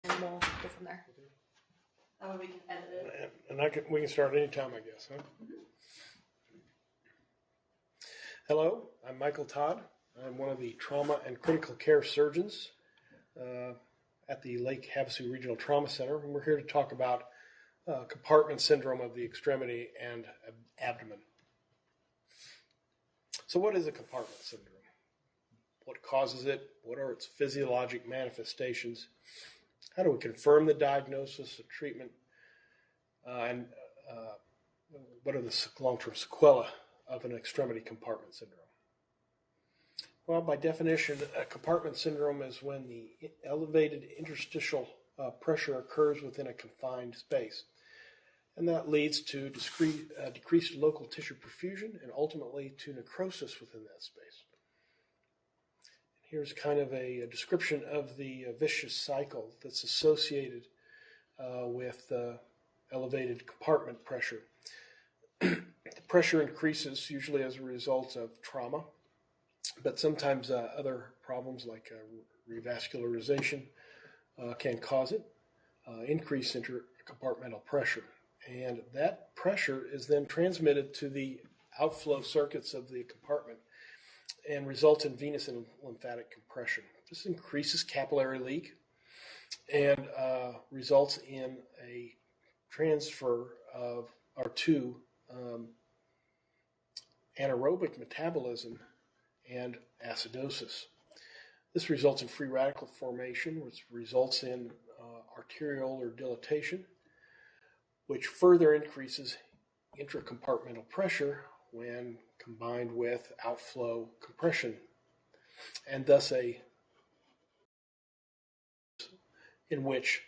and we'll go from there. That way we can edit it. And we can start anytime, I guess, huh? Hello, I'm Michael Todd. I'm one of the trauma and critical care surgeons at the Lake Havasu Regional Trauma Center, and we're here to talk about compartment syndrome of the extremity and abdomen. So what is a compartment syndrome? What causes it? What are its physiologic manifestations? How do we confirm the diagnosis and treatment? And what are the long-term sequelae of an extremity compartment syndrome? Well, by definition, a compartment syndrome is when the elevated interstitial pressure occurs within a confined space. And that leads to decreased local tissue perfusion and ultimately to necrosis within that space. Here's kind of a description of the vicious cycle that's associated with elevated compartment pressure. The pressure increases usually as a result of trauma, but sometimes other problems like revascularization can cause it, increase intercompartmental pressure. And that pressure is then transmitted to the outflow circuits of the compartment and results in venous and lymphatic compression. This increases capillary leak and results in a transfer of R2 anaerobic metabolism and acidosis. This results in free radical formation, which results in arteriolar dilatation, which further increases intracompartmental pressure when combined with outflow compression, and thus in which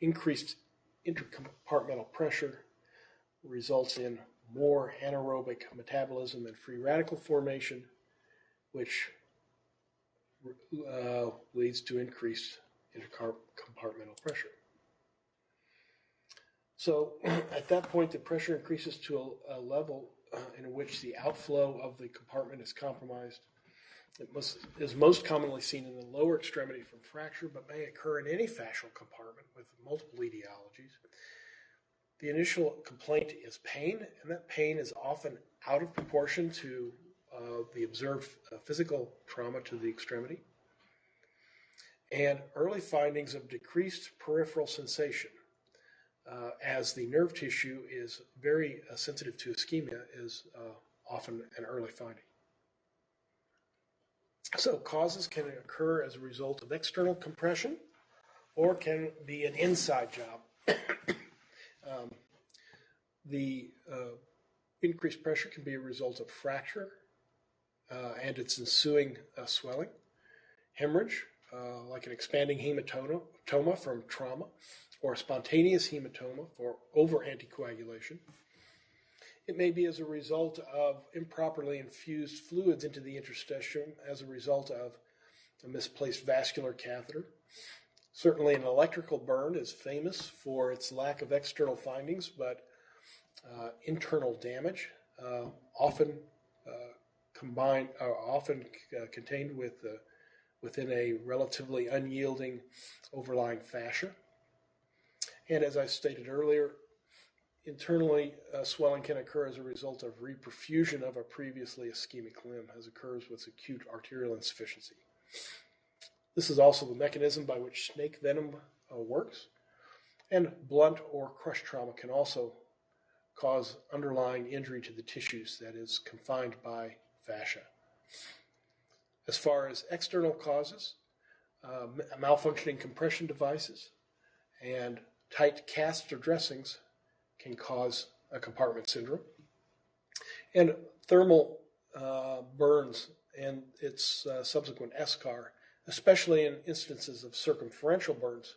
increased intercompartmental pressure results in more anaerobic metabolism and free radical formation, which leads to increased intercompartmental pressure. So at that point, the pressure increases to a level in which the outflow of the compartment is compromised. It is most commonly seen in the lower extremity from fracture, but may occur in any fascial compartment with multiple etiologies. The initial complaint is pain, and that pain is often out of proportion to the observed physical trauma to the extremity. And early findings of decreased peripheral sensation, as the nerve tissue is very sensitive to ischemia, is often an early finding. So causes can occur as a result of external compression or can be an inside job. The increased pressure can be a result of fracture and its ensuing swelling, hemorrhage, like an expanding hematoma from trauma, or a spontaneous hematoma for over-anticoagulation. It may be as a result of improperly infused fluids into the interstitium as a result of a misplaced vascular catheter. Certainly an electrical burn is famous for its lack of external findings, but internal damage, often contained within a relatively unyielding overlying fascia. And as I stated earlier, internally swelling can occur as a result of reperfusion of a previously ischemic limb, as occurs with acute arterial insufficiency. This is also the mechanism by which snake venom works, and blunt or crush trauma can also cause underlying injury to the tissues that is confined by fascia. As far as external causes, malfunctioning compression devices and tight casts or dressings can cause a compartment syndrome. And thermal burns and its subsequent eschar, especially in instances of circumferential burns,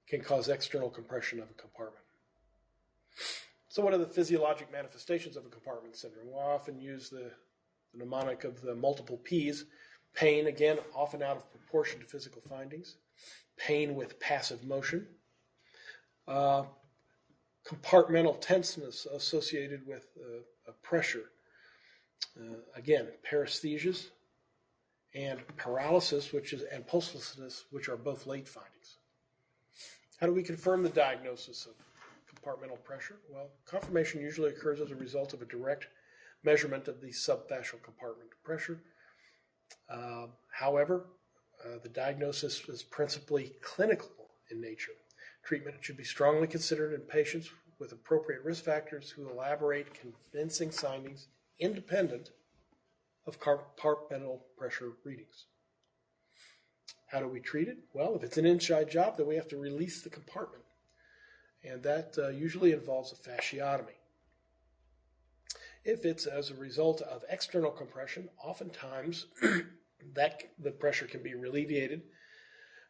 can cause external compression of a compartment. So what are the physiologic manifestations of a compartment syndrome? We'll often use the mnemonic of the multiple Ps. Pain, again, often out of proportion to physical findings. Pain with passive motion. Compartmental tenseness associated with pressure. Again, paresthesias and paralysis, and pulselessness, which are both late findings. How do we confirm the diagnosis of compartmental pressure? Well, confirmation usually occurs as a result of a direct measurement of the subfascial compartment pressure. However, the diagnosis is principally clinical in nature. Treatment should be strongly considered in patients with appropriate risk factors who elaborate convincing findings independent of compartmental pressure readings. How do we treat it? Well, if it's an inside job, then we have to release the compartment, and that usually involves a fasciotomy. If it's as a result of external compression, oftentimes the pressure can be alleviated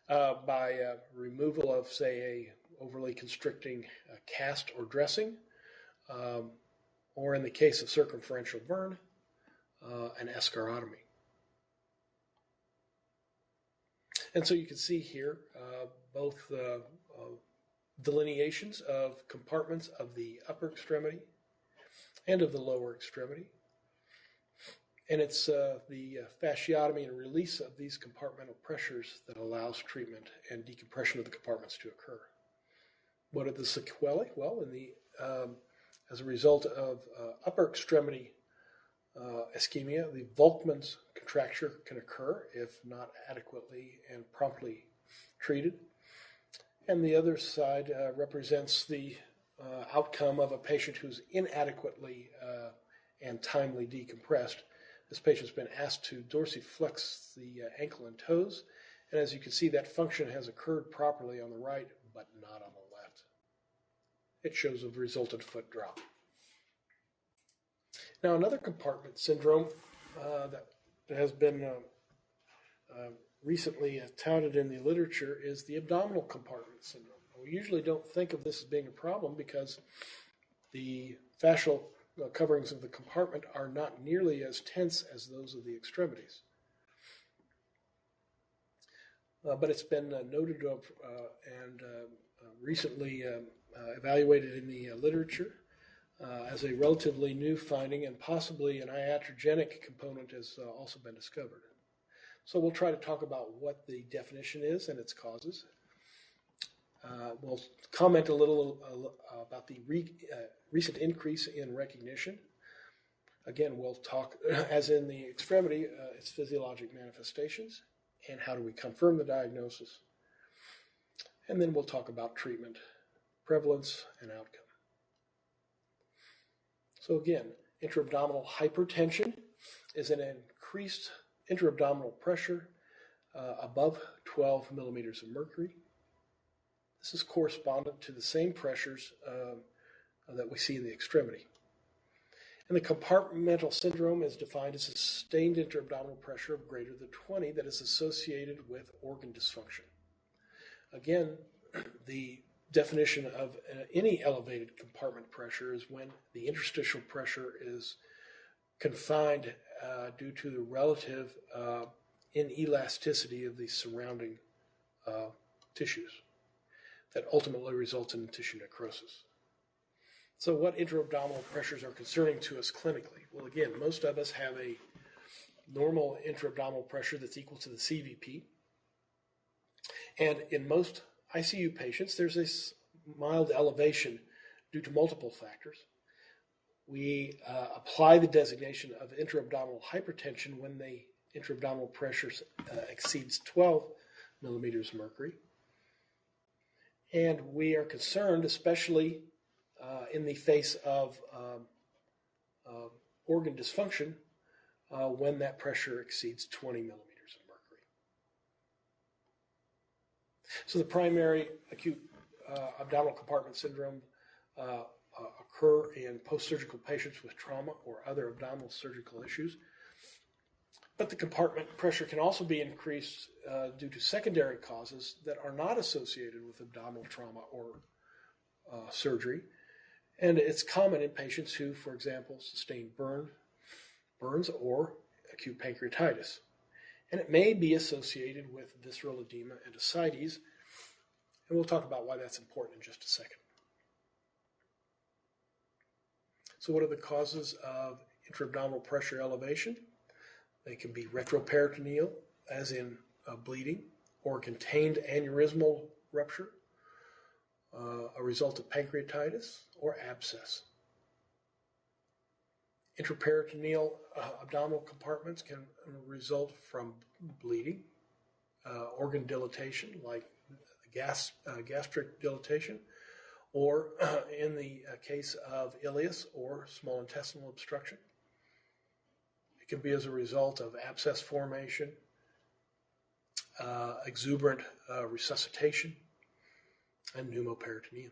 by removal of, say, a overly constricting cast or dressing, or in the case of circumferential burn, an eschorotomy. And so you can see here both delineations of compartments of the upper extremity and of the lower extremity. And it's the fasciotomy and release of these compartmental pressures that allows treatment and decompression of the compartments to occur. What are the sequelae? Well, as a result of upper extremity ischemia, the Volkmann's contracture can occur if not adequately and promptly treated. And the other side represents the outcome of a patient who's inadequately and timely decompressed. This patient's been asked to dorsiflex the ankle and toes, and as you can see, that function has occurred properly on the right, but not on the left. It shows a resultant foot drop. Now, another compartment syndrome that has been recently touted in the literature is the abdominal compartment syndrome. We usually don't think of this as being a problem because the fascial coverings of the compartment are not nearly as tense as those of the extremities. But it's been noted and recently evaluated in the literature as a relatively new finding, and possibly an iatrogenic component has also been discovered. So we'll try to talk about what the definition is and its causes. We'll comment a little about the recent increase in recognition. Again, we'll talk, as in the extremity, its physiologic manifestations, and how do we confirm the diagnosis. And then we'll talk about treatment, prevalence, and outcome. So again, intra-abdominal hypertension is an increased intra-abdominal pressure above 12 millimeters of mercury. This is correspondent to the same pressures that we see in the extremity. And the compartmental syndrome is defined as a sustained intra-abdominal pressure of greater than 20 that is associated with organ dysfunction. Again, the definition of any elevated compartment pressure is when the interstitial pressure is confined due to the relative inelasticity of the surrounding tissues that ultimately results in tissue necrosis. So what intra-abdominal pressures are concerning to us clinically? Well, again, most of us have a normal intra-abdominal pressure that's equal to the CVP. And in most ICU patients, there's a mild elevation due to multiple factors. We apply the designation of intra-abdominal hypertension when the intra-abdominal pressure exceeds 12 millimeters of mercury. And we are concerned, especially in the face of organ dysfunction, when that pressure exceeds 20 millimeters of mercury. So the primary acute abdominal compartment syndrome occur in post-surgical patients with trauma or other abdominal surgical issues. But the compartment pressure can also be increased due to secondary causes that are not associated with abdominal trauma or surgery. And it's common in patients who, for example, sustain burns or acute pancreatitis. And it may be associated with visceral edema and ascites. And we'll talk about why that's important in just a second. So what are the causes of intra-abdominal pressure elevation? They can be retroperitoneal, as in bleeding, or contained aneurysmal rupture, a result of pancreatitis or abscess. Intraperitoneal abdominal compartments can result from bleeding, organ dilatation like gastric dilatation, or in the case of ileus or small intestinal obstruction. It can be as a result of abscess formation, exuberant resuscitation, and pneumoperitoneum.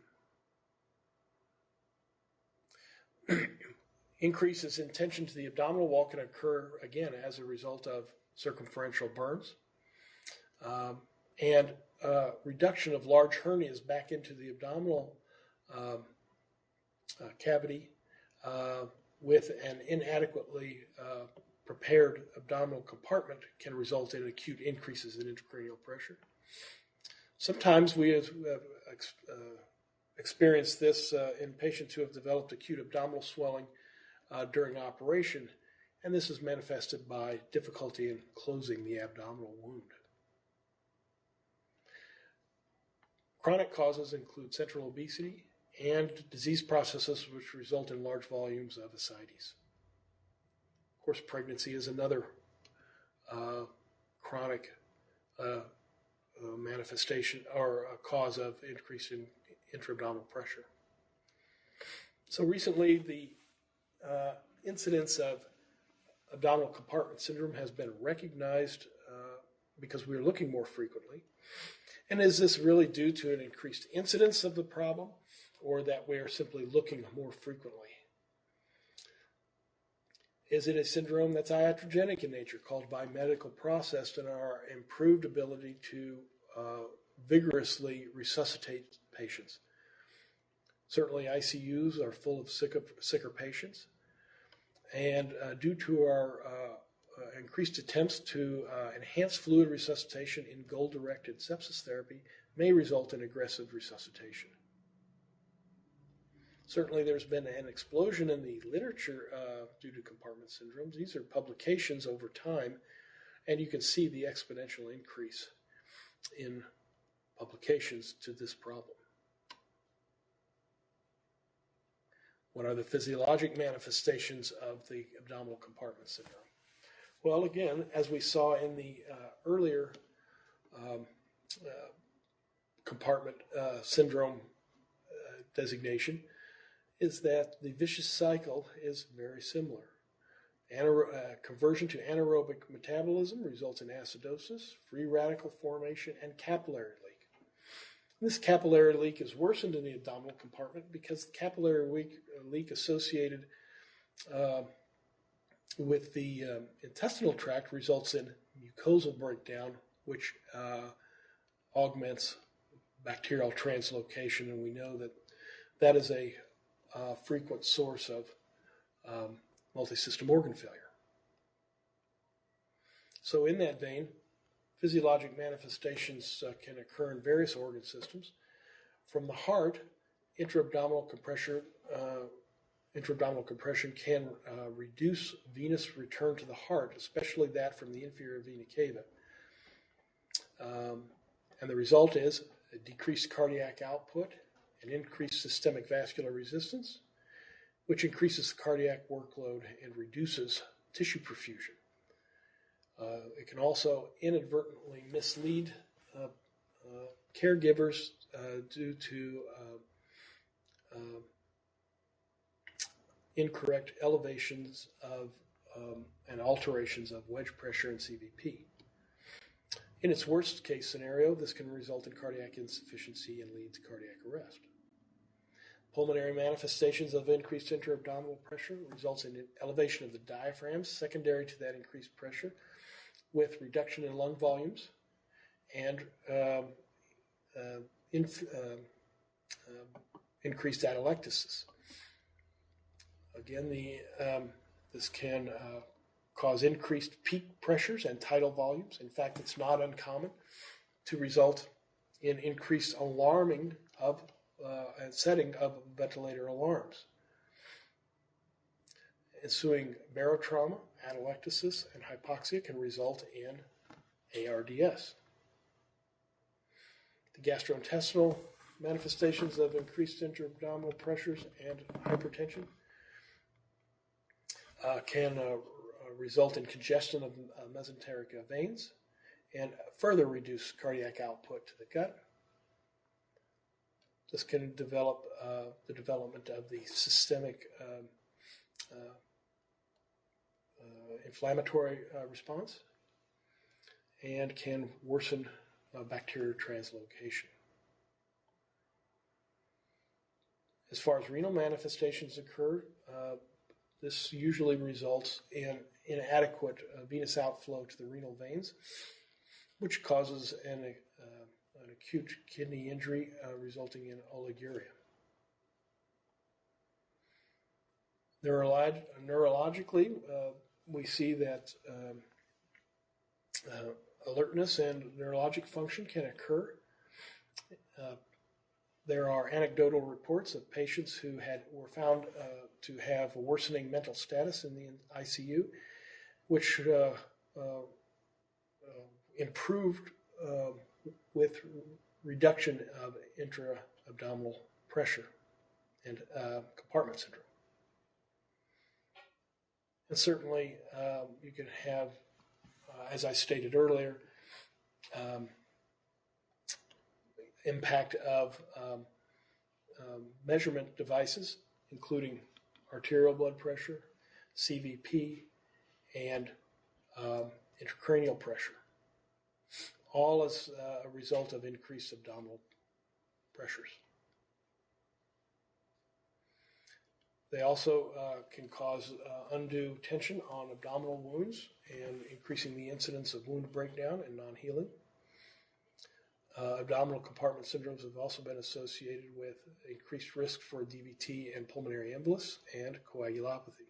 Increases in tension to the abdominal wall can occur, again, as a result of circumferential burns. And reduction of large hernias back into the abdominal cavity with an inadequately prepared abdominal compartment can result in acute increases in intracranial pressure. Sometimes we have experienced this in patients who have developed acute abdominal swelling during operation, and this is manifested by difficulty in closing the abdominal wound. Chronic causes include central obesity and disease processes which result in large volumes of ascites. Of course, pregnancy is another chronic manifestation or a cause of increase in intra-abdominal pressure. So recently, the incidence of abdominal compartment syndrome has been recognized because we're looking more frequently. And is this really due to an increased incidence of the problem, or that we are simply looking more frequently? Is it a syndrome that's iatrogenic in nature, called biomedical process, and our improved ability to vigorously resuscitate patients? Certainly ICUs are full of sicker patients, and due to our increased attempts to enhance fluid resuscitation in goal-directed sepsis therapy may result in aggressive resuscitation. Certainly there's been an explosion in the literature due to compartment syndromes. These are publications over time, and you can see the exponential increase in publications to this problem. What are the physiologic manifestations of the abdominal compartment syndrome? Well, again, as we saw in the earlier compartment syndrome designation, is that the vicious cycle is very similar. Conversion to anaerobic metabolism results in acidosis, free radical formation, and capillary leak. This capillary leak is worsened in the abdominal compartment because the capillary leak associated with the intestinal tract results in mucosal breakdown, which augments bacterial translocation, and we know that that is a frequent source of multisystem organ failure. So in that vein, physiologic manifestations can occur in various organ systems. From the heart, intra-abdominal compression can reduce venous return to the heart, especially that from the inferior vena cava. And the result is a decreased cardiac output, an increased systemic vascular resistance, which increases the cardiac workload and reduces tissue perfusion. It can also inadvertently mislead caregivers due to incorrect elevations of and alterations of wedge pressure and CVP. In its worst case scenario, this can result in cardiac insufficiency and lead to cardiac arrest. Pulmonary manifestations of increased intra-abdominal pressure results in elevation of the diaphragm secondary to that increased pressure, with reduction in lung volumes and increased atelectasis. Again, this can cause increased peak pressures and tidal volumes. In fact, it's not uncommon to result in increased alarming of and setting of ventilator alarms. Ensuing barotrauma, atelectasis, and hypoxia can result in ARDS. The gastrointestinal manifestations of increased intra-abdominal pressures and hypertension can result in congestion of mesenteric veins and further reduce cardiac output to the gut. This can develop the development of the systemic inflammatory response and can worsen bacterial translocation. As far as renal manifestations occur, this usually results in inadequate venous outflow to the renal veins, which causes an acute kidney injury resulting in oliguria. Neurologically, we see that alertness and neurologic function can occur. There are anecdotal reports of patients who were found to have a worsening mental status in the ICU, which improved with reduction of intra-abdominal pressure and compartment syndrome. And certainly, you can have, as I stated earlier, impact of measurement devices, including arterial blood pressure, CVP, and intracranial pressure, all as a result of increased abdominal pressures. They also can cause undue tension on abdominal wounds and increasing the incidence of wound breakdown and non-healing. Abdominal compartment syndromes have also been associated with increased risk for DVT and pulmonary embolus and coagulopathy.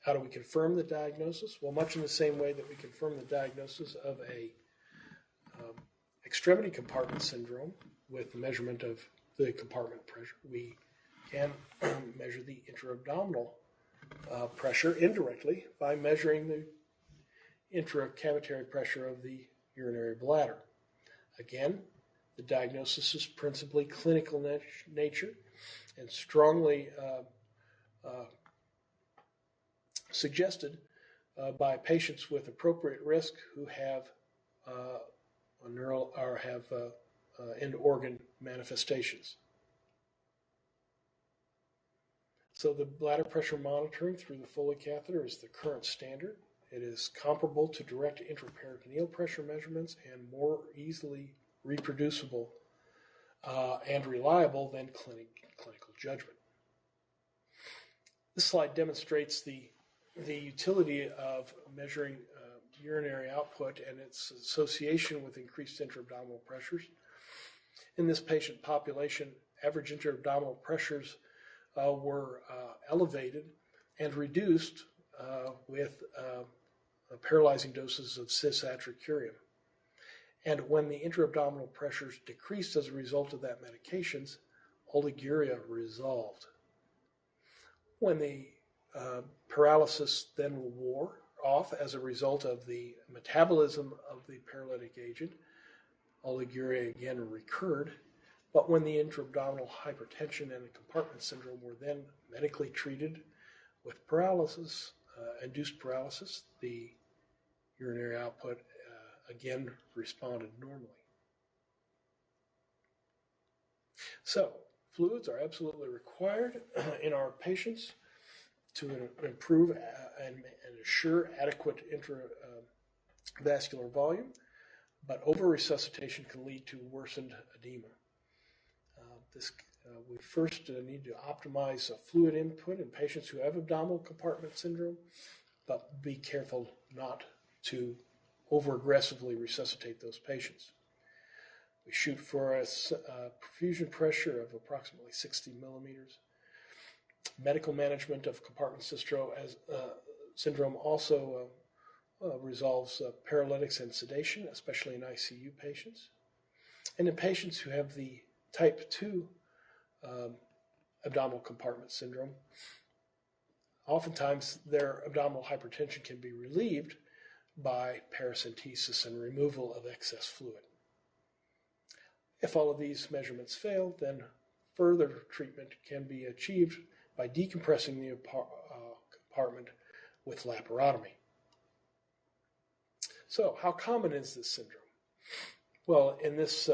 How do we confirm the diagnosis? Well, much in the same way that we confirm the diagnosis of a extremity compartment syndrome with the measurement of the compartment pressure, we can measure the intra-abdominal pressure indirectly by measuring the intracavitary pressure of the urinary bladder. Again, the diagnosis is principally clinical nature and strongly suggested by patients with appropriate risk who have neural or have end organ manifestations. So the bladder pressure monitoring through the Foley catheter is the current standard. It is comparable to direct intraperitoneal pressure measurements and more easily reproducible and reliable than clinical judgment. This slide demonstrates the utility of measuring urinary output and its association with increased intra-abdominal pressures. In this patient population, average intra-abdominal pressures were elevated and reduced with paralyzing doses of cisatracurium. And when the intra-abdominal pressures decreased as a result of that medications, oliguria resolved. When the paralysis then wore off as a result of the metabolism of the paralytic agent, oliguria again recurred. But when the intra-abdominal hypertension and compartment syndrome were then medically treated with paralysis, induced paralysis, the urinary output again responded normally. So, fluids are absolutely required in our patients to improve and assure adequate intravascular volume, but over-resuscitation can lead to worsened edema. We first need to optimize fluid input in patients who have abdominal compartment syndrome, but be careful not to over-aggressively resuscitate those patients. We shoot for a perfusion pressure of approximately 60 millimeters. Medical management of compartment syndrome also resolves paralytics and sedation, especially in ICU patients. And in patients who have the type 2 abdominal compartment syndrome, oftentimes their abdominal hypertension can be relieved by paracentesis and removal of excess fluid. If all of these measurements fail, then further treatment can be achieved by decompressing the compartment with laparotomy. So, how common is this syndrome? Well, in this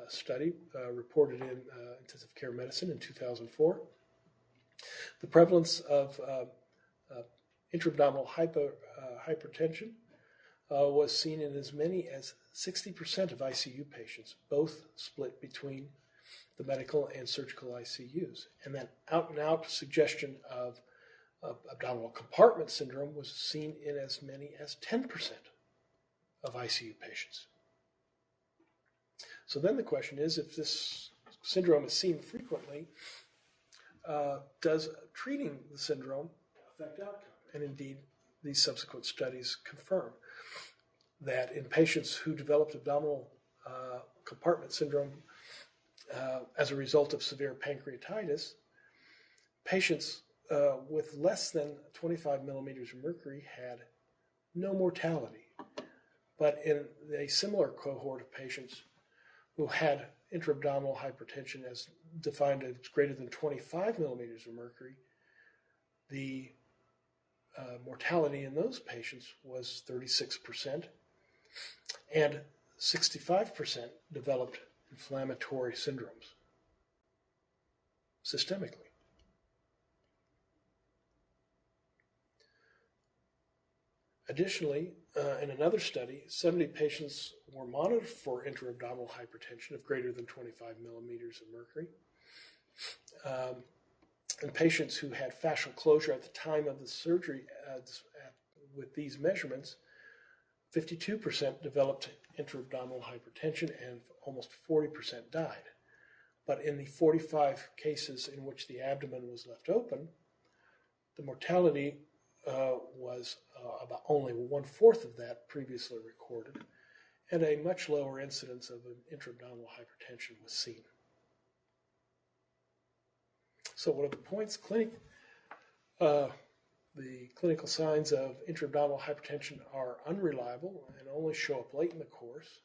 study reported in Intensive Care Medicine in 2004, the prevalence of intra-abdominal hypertension was seen in as many as 60% of ICU patients, both split between the medical and surgical ICUs. And that out-and-out suggestion of abdominal compartment syndrome was seen in as many as 10% of ICU patients. So then the question is, if this syndrome is seen frequently, does treating the syndrome affect outcome? And indeed, these subsequent studies confirm that in patients who developed abdominal compartment syndrome as a result of severe pancreatitis, patients with less than 25 millimeters of mercury had no mortality. But in a similar cohort of patients who had intra-abdominal hypertension as defined as greater than 25 millimeters of mercury, the mortality in those patients was 36%, and 65% developed inflammatory syndromes systemically. Additionally, in another study, 70 patients were monitored for intra-abdominal hypertension of greater than 25 millimeters of mercury. And patients who had fascial closure at the time of the surgery with these measurements, 52% developed intra-abdominal hypertension and almost 40% died. But in the 45 cases in which the abdomen was left open, the mortality was about only 1/4 of that previously recorded, and a much lower incidence of an intra-abdominal hypertension was seen. So what are the points? The clinical signs of intra-abdominal hypertension are unreliable and only show up late in the course.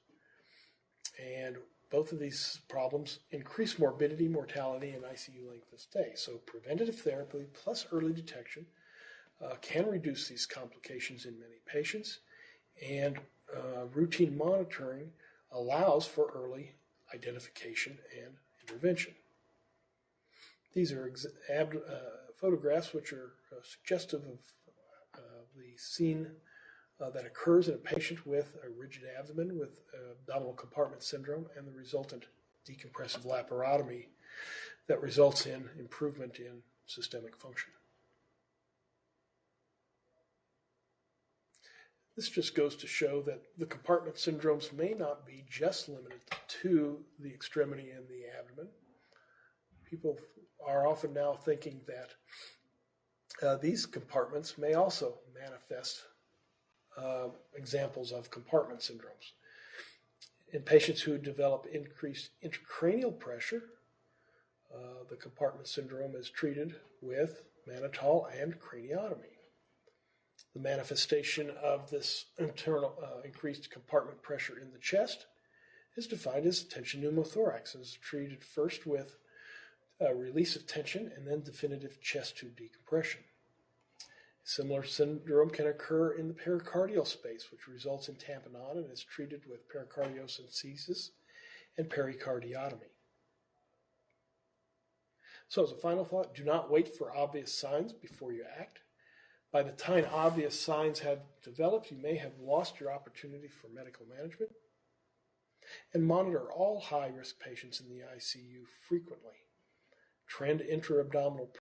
And both of these problems increase morbidity, mortality, and ICU length of stay. So preventative therapy plus early detection can reduce these complications in many patients. And routine monitoring allows for early identification and intervention. These are photographs which are suggestive of the scene that occurs in a patient with a rigid abdomen with abdominal compartment syndrome and the resultant decompressive laparotomy that results in improvement in systemic function. This just goes to show that the compartment syndromes may not be just limited to the extremity in the abdomen. People are often now thinking that these compartments may also manifest examples of compartment syndromes. In patients who develop increased intracranial pressure, the compartment syndrome is treated with mannitol and craniotomy. The manifestation of this internal increased compartment pressure in the chest is defined as tension pneumothorax, and is treated first with release of tension and then definitive chest tube decompression. A similar syndrome can occur in the pericardial space, which results in tamponade and is treated with pericardiocentesis and pericardiotomy. So as a final thought, do not wait for obvious signs before you act. By the time obvious signs have developed, you may have lost your opportunity for medical management. And monitor all high-risk patients in the ICU frequently. Trend intra-abdominal